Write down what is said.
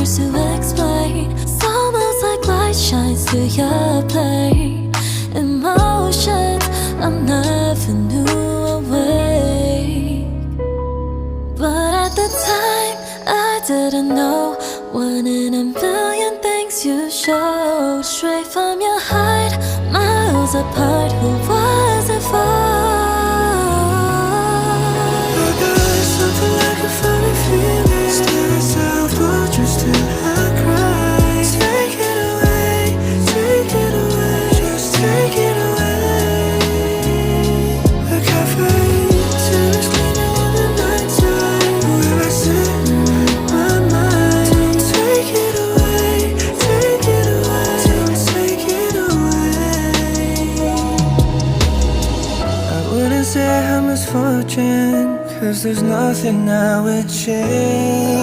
words to explain. It's almost like light shines through your plane. Emotions I never knew awake. But at the time I didn't know. One in a million things you showed. Straight from your heart, miles apart. Who was it for? I got something like a funny feeling. Stare at self-portraits till I cry. Take it away, take it away, just take it away. The cafe is cleaning in the nighttime. Where I sit in my mind. Take it away, take it away, take it away. I wouldn't say I'm misfortune, 'cause there's nothing I would change.